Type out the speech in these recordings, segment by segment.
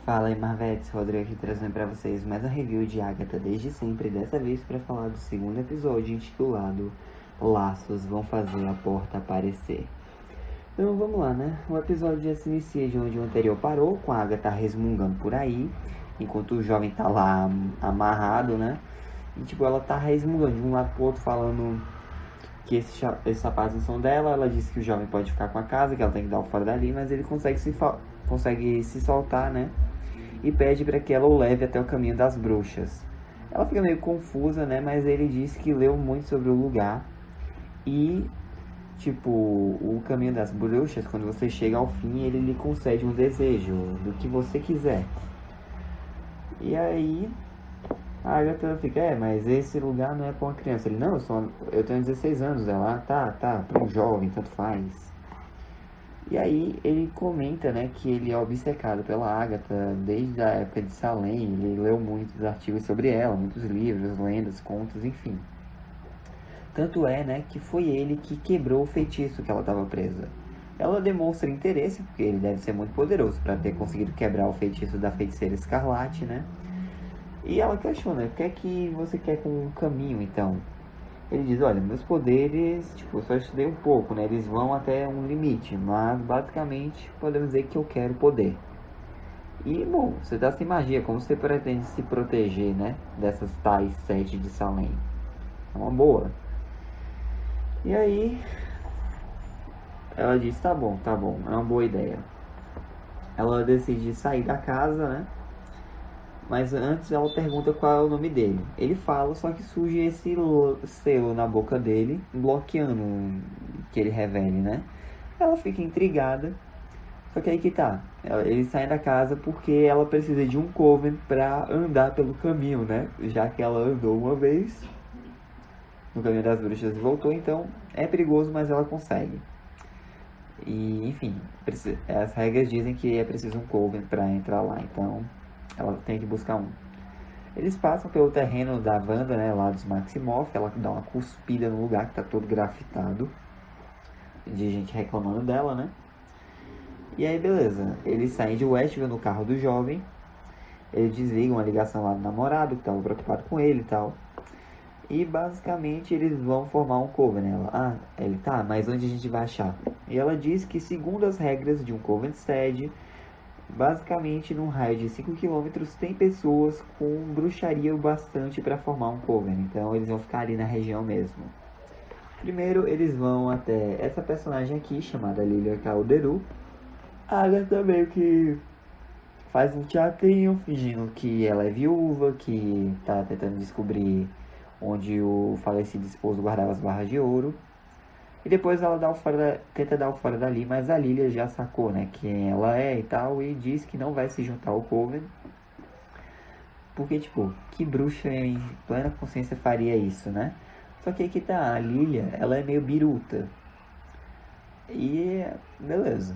Fala aí, Marvetes, Rodrigo aqui trazendo pra vocês mais um review de Agatha desde sempre, dessa vez para falar do segundo episódio intitulado Laços vão fazer a porta aparecer. Então vamos lá, né? O episódio já se inicia de onde o anterior parou, com a Agatha resmungando por aí, enquanto o jovem tá lá amarrado, né? E tipo, ela tá resmungando de um lado pro outro, falando que esses sapatos não são dela. Ela disse que o jovem pode ficar com a casa, que ela tem que dar o fora dali, mas ele consegue se soltar, né? E pede para que ela o leve até o caminho das bruxas. Ela fica meio confusa, né? Mas ele diz que leu muito sobre o lugar e, tipo, o caminho das bruxas, quando você chega ao fim, ele lhe concede um desejo do que você quiser. E aí a Agatha fica, mas esse lugar não é para uma criança. Ele, não, eu tenho 16 anos. Ela, tá, para um jovem, tanto faz. E aí ele comenta, né, que ele é obcecado pela Agatha desde a época de Salem. Ele leu muitos artigos sobre ela, muitos livros, lendas, contos, enfim. Tanto é, né, que foi ele que quebrou o feitiço que ela estava presa. Ela demonstra interesse, porque ele deve ser muito poderoso para ter conseguido quebrar o feitiço da feiticeira Escarlate, né? E ela questiona, o que é que você quer com o caminho, então? Ele diz, olha, meus poderes, tipo, eu só estudei um pouco, né? Eles vão até um limite, mas basicamente podemos dizer que eu quero poder. E, bom, você tá sem magia, como você pretende se proteger, né? Dessas tais sete de Salem? É uma boa. E aí, ela diz, tá bom, é uma boa ideia. Ela decide sair da casa, né? Mas antes ela pergunta qual é o nome dele. Ele fala, só que surge esse selo na boca dele, bloqueando que ele revele, né? Ela fica intrigada. Só que aí que tá. Eles saem da casa porque ela precisa de um coven pra andar pelo caminho, né? Já que ela andou uma vez no caminho das bruxas e voltou, então é perigoso, mas ela consegue. E, enfim, as regras dizem que é preciso um coven pra entrar lá, então ela tem que buscar um. Eles passam pelo terreno da Wanda, né, lá dos Maximoff. Ela dá uma cuspida no lugar que tá todo grafitado, de gente reclamando dela, né? E aí, beleza. Eles saem de Westview no carro do jovem. Eles desligam a ligação lá do namorado, que tava preocupado com ele e tal. E basicamente eles vão formar um coven. Ele tá, mas onde a gente vai achar? E ela diz que, segundo as regras de um coven sede, basicamente num raio de 5 km tem pessoas com bruxaria o bastante para formar um coven. Então eles vão ficar ali na região mesmo. Primeiro eles vão até essa personagem aqui, chamada Lilia Calderu. A Agatha meio que faz um teatrinho, fingindo que ela é viúva, que tá tentando descobrir onde o falecido esposo guardava as barras de ouro. E depois ela tenta dar o fora dali, mas a Lilia já sacou, né, quem ela é e tal, e diz que não vai se juntar ao Coven. Porque, tipo, que bruxa em plena consciência faria isso, né? Só que aí que tá, a Lilia, ela é meio biruta. E, beleza.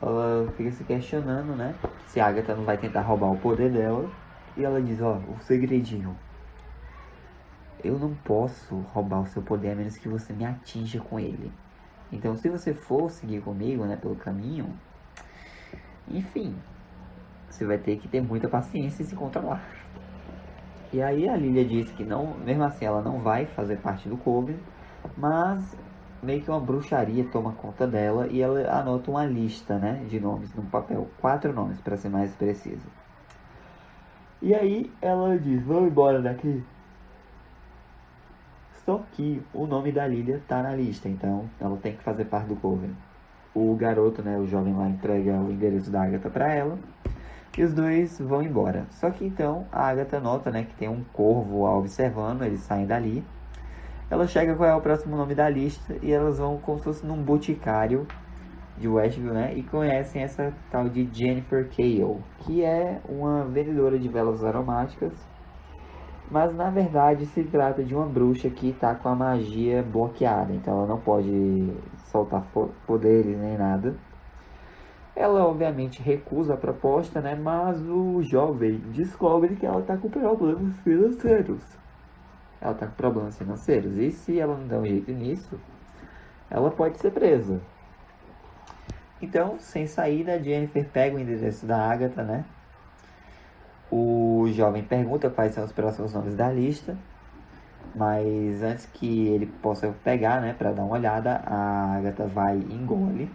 Ela fica se questionando, né, se a Agatha não vai tentar roubar o poder dela. E ela diz, o segredinho. Eu não posso roubar o seu poder a menos que você me atinja com ele. Então, se você for seguir comigo, né, pelo caminho, enfim, você vai ter que ter muita paciência e se controlar. E aí a Lilia diz que não, mesmo assim ela não vai fazer parte do Coven, mas meio que uma bruxaria toma conta dela e ela anota uma lista, né, de nomes no papel, 4 nomes para ser mais preciso. E aí ela diz, vamos embora daqui. Só que o nome da Lilia tá na lista, então ela tem que fazer parte do Coven. O garoto, né, o jovem lá, entrega o endereço da Agatha pra ela. E os dois vão embora. Só que então a Agatha nota, né, que tem um corvo a observando, eles saem dali. Ela chega qual é o próximo nome da lista e elas vão como se fosse num boticário de Westview, né, e conhecem essa tal de Jennifer Cale, que é uma vendedora de velas aromáticas. Mas na verdade se trata de uma bruxa que está com a magia bloqueada, então ela não pode soltar poderes nem nada. Ela obviamente recusa a proposta, né? Mas o jovem descobre que ela está com problemas financeiros. Ela está com problemas financeiros. E se ela não der um jeito nisso, ela pode ser presa. Então, sem saída, Jennifer pega o endereço da Agatha, né? O jovem pergunta quais são os próximos nomes da lista, mas antes que ele possa pegar, né, para dar uma olhada, a Agatha vai e engole.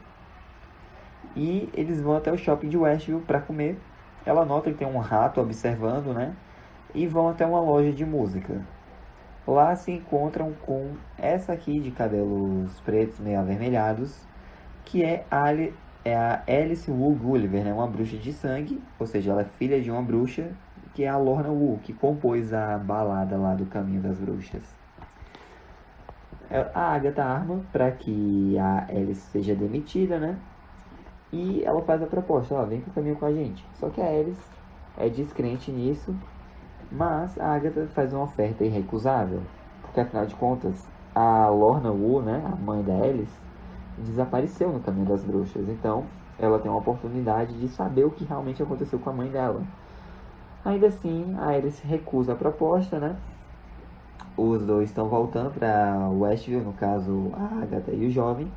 E eles vão até o shopping de Westview para comer. Ela nota que tem um rato observando, né? E vão até uma loja de música. Lá se encontram com essa aqui de cabelos pretos meio avermelhados, que é a Alice Wu Gulliver, né? Uma bruxa de sangue, ou seja, ela é filha de uma bruxa, que é a Lorna Wu, que compôs a balada lá do Caminho das Bruxas. A Agatha arma para que a Alice seja demitida, né? E ela faz a proposta, ó, vem pro caminho com a gente. Só que a Alice é descrente nisso, mas a Agatha faz uma oferta irrecusável, porque afinal de contas, a Lorna Wu, né, a mãe da Alice, desapareceu no Caminho das Bruxas. Então, ela tem uma oportunidade de saber o que realmente aconteceu com a mãe dela. Ainda assim, a Alice recusa a proposta, né? Os dois estão voltando para Westview, no caso, a Agatha e o jovem.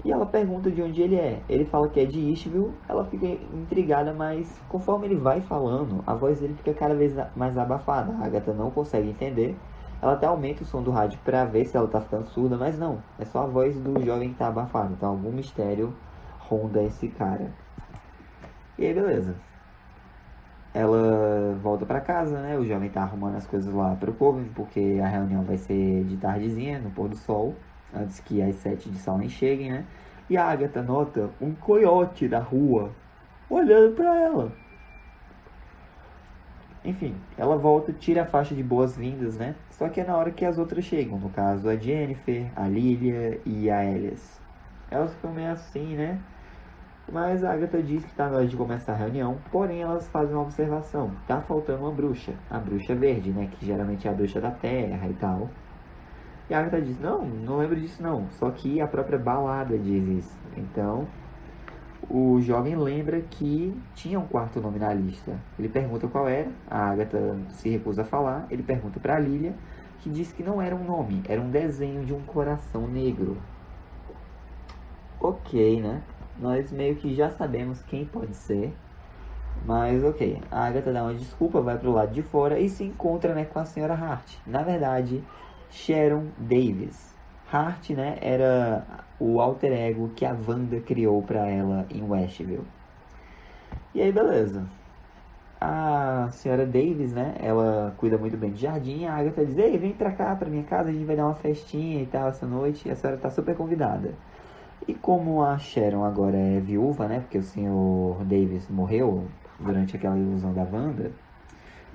E ela pergunta de onde ele é. Ele fala que é de Eastville. Ela fica intrigada, mas conforme ele vai falando, a voz dele fica cada vez mais abafada. A Agatha não consegue entender. Ela até aumenta o som do rádio para ver se ela tá ficando surda, mas não. É só a voz do jovem que tá abafada. Então algum mistério ronda esse cara. E aí, beleza. Ela volta para casa, né? O jovem tá arrumando as coisas lá pro Coven, porque a reunião vai ser de tardezinha, no pôr do sol, antes que as 7 de Salem cheguem, né? E a Agatha nota um coiote da rua olhando para ela. Enfim, ela volta, tira a faixa de boas-vindas, né? Só que é na hora que as outras chegam, no caso a Jennifer, a Lilia e a Alice. Elas ficam meio assim, né? Mas a Agatha diz que está na hora de começar a reunião, porém elas fazem uma observação. Tá faltando uma bruxa, a bruxa verde, né? Que geralmente é a bruxa da terra e tal. E a Agatha diz, não lembro disso não. Só que a própria balada diz isso. Então, o jovem lembra que tinha um quarto nome na lista. Ele pergunta qual era, a Agatha se recusa a falar. Ele pergunta para a Lilia, que diz que não era um nome, era um desenho de um coração negro. Ok, né? Nós meio que já sabemos quem pode ser. Mas ok, a Agatha dá uma desculpa, vai pro lado de fora e se encontra, né, com a senhora Hart. Na verdade, Sharon Davis. Hart, né, era o alter ego que a Wanda criou pra ela em Westview. E aí, beleza. A senhora Davis, né, ela cuida muito bem de jardim. A Agatha diz, ei, vem pra cá, pra minha casa, a gente vai dar uma festinha e tal essa noite. E a senhora tá super convidada. E como a Sharon agora é viúva, né, porque o senhor Davis morreu durante aquela ilusão da Wanda,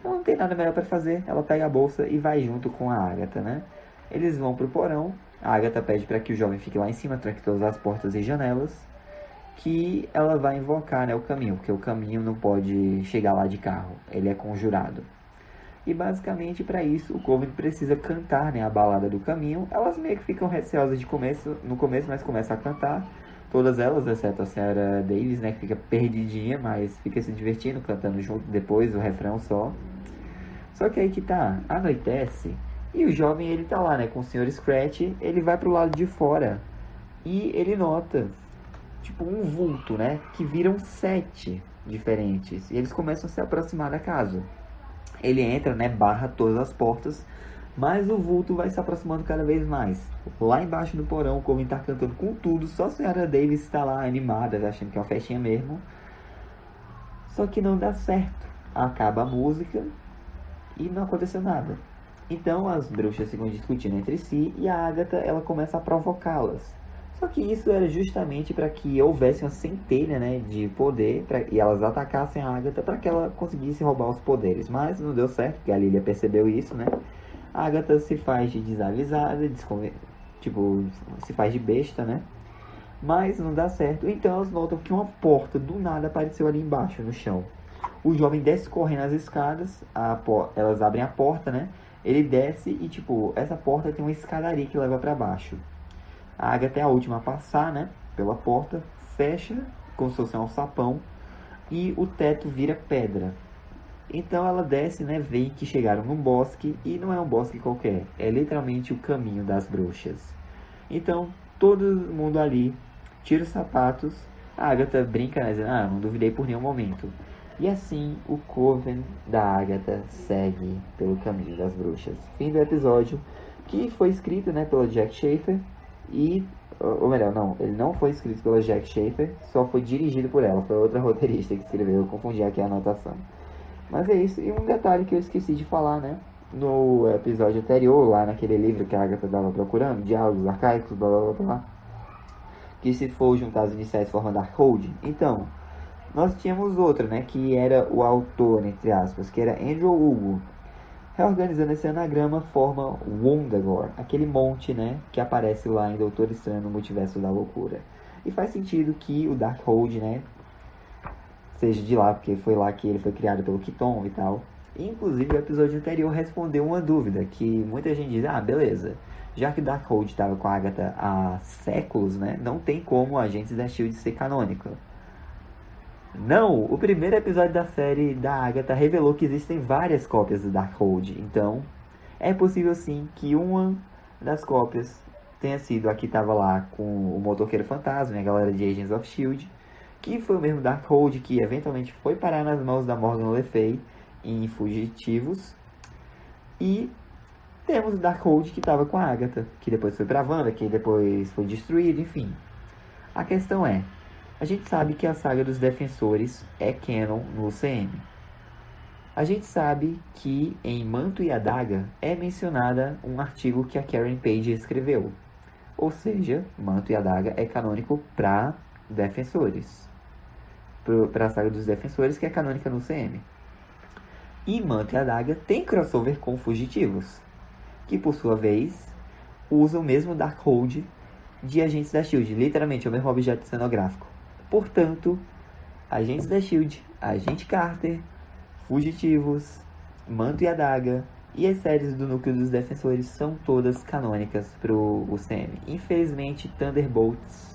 não tem nada melhor para fazer. Ela pega a bolsa e vai junto com a Agatha, né? Eles vão pro porão. A Agatha pede para que o jovem fique lá em cima, tranque todas as portas e janelas, que ela vai invocar, né, o caminho, porque o caminho não pode chegar lá de carro, ele é conjurado. E basicamente para isso o Coven precisa cantar, né, a balada do caminho. Elas meio que ficam receosas no começo, mas começam a cantar. Todas elas, exceto a senhora Davis, né, que fica perdidinha, mas fica se divertindo, cantando junto depois, o refrão só. Só que aí que tá, anoitece, e o jovem ele tá lá, né, com o Sr. Scratch, ele vai pro lado de fora, e ele nota, tipo, um vulto, né, que viram 7 diferentes, e eles começam a se aproximar da casa. Ele entra, né, barra todas as portas, mas o vulto vai se aproximando cada vez mais. Lá embaixo do porão, o Coven tá cantando com tudo, só a senhora Davis está lá animada, achando que é uma festinha mesmo. Só que não dá certo. Acaba a música e não aconteceu nada. Então as bruxas ficam discutindo entre si e a Agatha ela começa a provocá-las. Só que isso era justamente para que houvesse uma centelha, né, de poder e elas atacassem a Agatha para que ela conseguisse roubar os poderes. Mas não deu certo, porque a Lilia percebeu isso, né? A Agatha se faz de desavisada, tipo, se faz de besta, né? Mas não dá certo. Então elas notam que uma porta do nada apareceu ali embaixo, no chão. O jovem desce correndo as escadas, elas abrem a porta, né? Ele desce e, tipo, essa porta tem uma escadaria que leva para baixo. A Agatha é a última a passar, né? Pela porta, fecha, como se fosse um alçapão, e o teto vira pedra. Então ela desce, né? Vê que chegaram num bosque, e não é um bosque qualquer, é literalmente o caminho das bruxas. Então todo mundo ali tira os sapatos A Agatha brinca, né, dizendo, não duvidei por nenhum momento. E assim, o Coven da Agatha segue pelo caminho das bruxas. Fim do episódio, que foi escrito, né, pelo Jack Schaefer e... Ou melhor, não, ele não foi escrito pela Jack Schaefer, só foi dirigido por ela. Foi outra roteirista que escreveu, eu confundi aqui a anotação. Mas é isso, e um detalhe que eu esqueci de falar, né? No episódio anterior, lá naquele livro que a Agatha estava procurando, Diálogos Arcaicos, blá blá blá blá, que se for juntar as iniciais forma Darkhold. Então, nós tínhamos outro, né, que era o autor, entre aspas, que era Andrew Hugo. Reorganizando esse anagrama, forma Wundagore, aquele monte, né, que aparece lá em Doutor Estranho no Multiverso da Loucura. E faz sentido que o Darkhold, né, seja de lá, porque foi lá que ele foi criado pelo Kiton e tal. E, inclusive, o episódio anterior respondeu uma dúvida, que muita gente diz, beleza, já que o Darkhold estava com a Agatha há séculos, né, não tem como Agentes da S.H.I.E.L.D. ser canônico. Não, o primeiro episódio da série da Agatha revelou que existem várias cópias do Darkhold. Então, é possível sim que uma das cópias tenha sido a que estava lá com o Motoqueiro Fantasma e a galera de Agents of S.H.I.E.L.D., que foi o mesmo Darkhold que eventualmente foi parar nas mãos da Morgan Le Fay em Fugitivos. E temos o Darkhold que estava com a Agatha, que depois foi pra Wanda, que depois foi destruído, enfim. A questão é, a gente sabe que a saga dos Defensores é canon no UCM. A gente sabe que em Manto e Adaga é mencionada um artigo que a Karen Page escreveu. Ou seja, Manto e Adaga é canônico para Defensores. Para a saga dos Defensores, que é canônica no UCM. E Manto e Adaga tem crossover com Fugitivos, que por sua vez usa o mesmo Darkhold de Agentes da S.H.I.E.L.D., literalmente é o mesmo objeto cenográfico. Portanto, Agentes da S.H.I.E.L.D., Agente Carter, Fugitivos, Manto e Adaga e as séries do Núcleo dos Defensores são todas canônicas pro UCM. Infelizmente, Thunderbolts...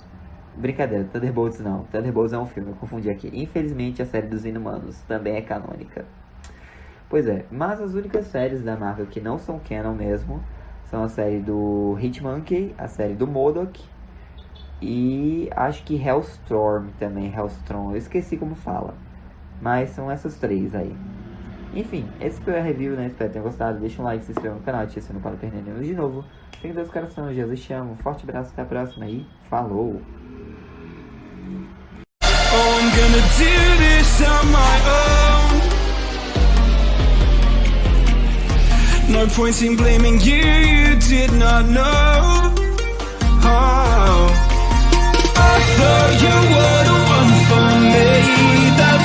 Brincadeira, Thunderbolts não. Thunderbolts é um filme, eu confundi aqui. Infelizmente, a série dos Inumanos também é canônica. Pois é, mas as únicas séries da Marvel que não são canon mesmo são a série do Hitmonkey, a série do MODOK e acho que Hellstorm também, Hellstrom, eu esqueci como fala. Mas são essas três aí. Enfim, esse foi a review, né? Espero que tenham gostado. Deixa um like, se inscreva no canal, ative o sininho para não perder nenhum de novo. Tenho Deus coração, Jesus te amo. Um forte abraço, até a próxima e falou! Oh, I'm gonna do this on my own. No point in blaming you, you did not know. Oh, I thought you were the one for me. That